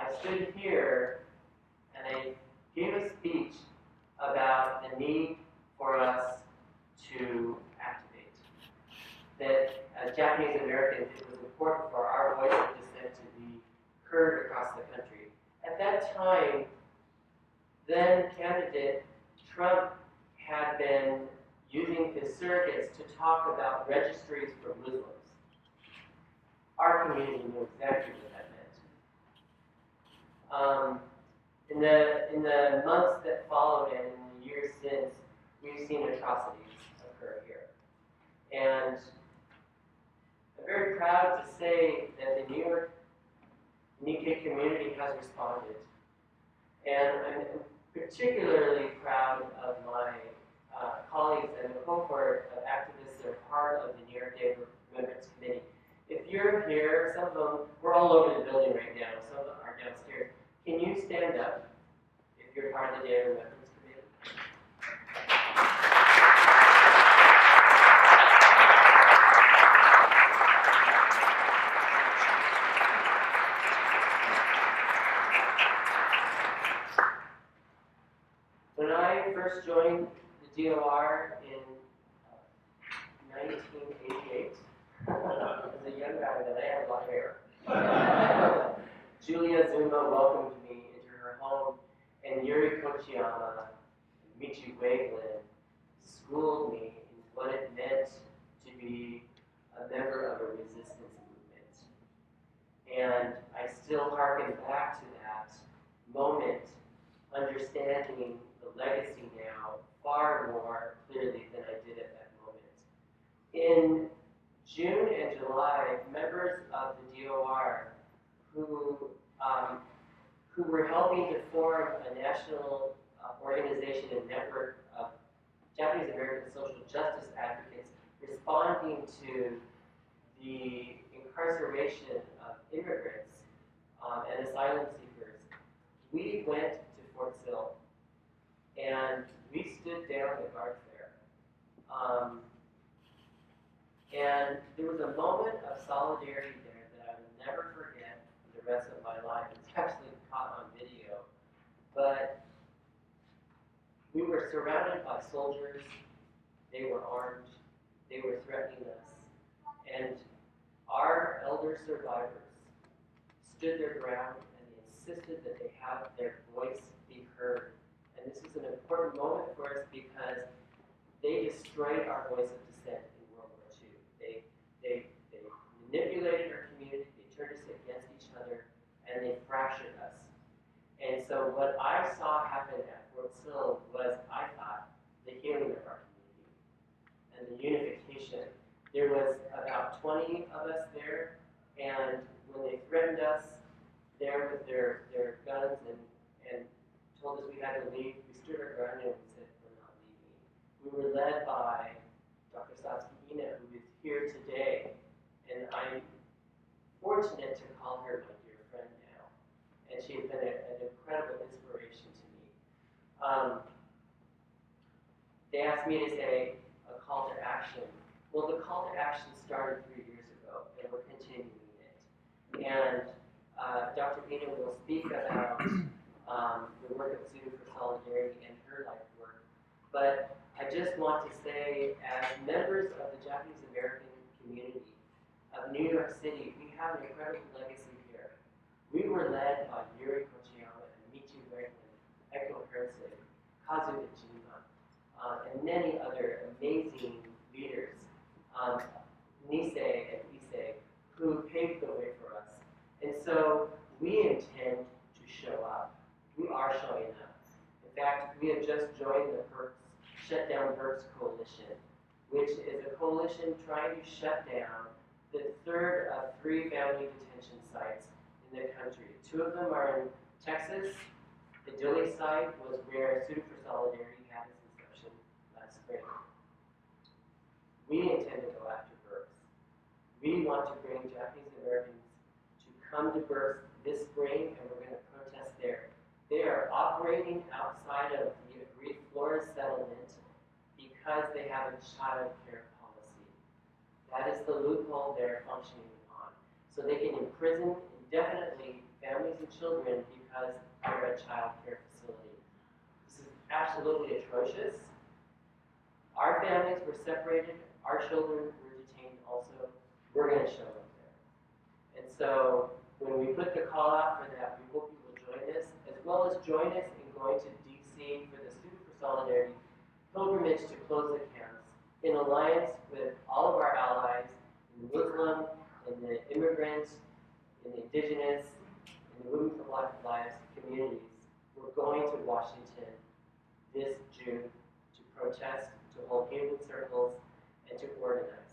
I stood here and I gave a speech about the need for us to activate. That as Japanese Americans, it was important for our voice of dissent to be heard across the country. At that time, then candidate Trump had been using his surrogates to talk about registries for Muslims. Our community knew exactly what that meant. In the months that followed and in the years since, we've seen atrocities occur here. And I'm very proud to say that the New York Nikkei community has responded. And I'm particularly proud of my colleagues and the cohort of activists that are part of the New York Day of Remembrance Committee. If you're here, some of them, we're all over the building right now, some of them are downstairs. Can you stand up if you're part of the Day of Remembrance Committee? When I first joined the DOR in 1988, as a young guy, then I had a lot of hair. Julia Zuma welcomed me into her home, and Yuri Kochiyama and Michi Wakelin schooled me in what it meant to be a member of a resistance movement. And I still harken back to that moment, understanding the legacy now far more clearly than I did at that moment. In June and July, members of the DOR who were helping to form a national organization and network of Japanese American social justice advocates responding to the incarceration of immigrants and asylum seekers. We went to Fort Sill and we stood down the guard there. And there was a moment of solidarity there that I will never forget for the rest of my life. It's actually caught on video. But we were surrounded by soldiers. They were armed. They were threatening us. And our elder survivors stood their ground and they insisted that they have their voice be heard. And this is an important moment for us because they destroyed our voice of dissent in World War II. They manipulated our community, they turned us against each other, and they fractured us. And so what I saw happen at Fort Sill was, I thought, the healing of our community and the unification. There was about 20 of us there, and when they threatened us there with their guns and told us we had to leave, we stood our ground and we said, we're not leaving. We were led by Dr. Satsuki Ina, who is here today, and I'm fortunate to call her my dear friend now. And she has been an incredible inspiration to me. They asked me to say a call to action. Well, the call to action started 3 years ago, and we're continuing it. And Dr. Ina will speak about the work of Student for Solidarity and her life work. But I just want to say, as members of the Japanese American community of New York City, we have an incredible legacy here. We were led by Yuri Kochiyama and Michi Wakelin, Eko Herzig, Kazu Ijima, and many other amazing leaders, Nisei and Issei, who paved the way for us. And so we intend to show up. We are showing up. In fact, we have just joined the Shut Down Burps Coalition, which is a coalition trying to shut down the third of 3 family detention sites in the country. 2 of them are in Texas. The Dilley site was where Student for Solidarity had its inception last spring. We intend to go after burps. We want to bring Japanese Americans to come to burps this spring, and we're going to protest there. They are operating outside of the agreed Flores settlement because they have a child care policy. That is the loophole they're functioning on. So they can imprison indefinitely families and children because they're a child care facility. This is absolutely atrocious. Our families were separated, our children were detained also. We're going to show up there. And so when we put the call out for that, we hope you will join us, as well as join us in going to D.C. for the Student for Solidarity pilgrimage to close the camps in alliance with all of our allies in the Muslim, in the immigrant, in the indigenous, in the Women for Black Lives communities. We're going to Washington this June to protest, to hold human circles, and to organize.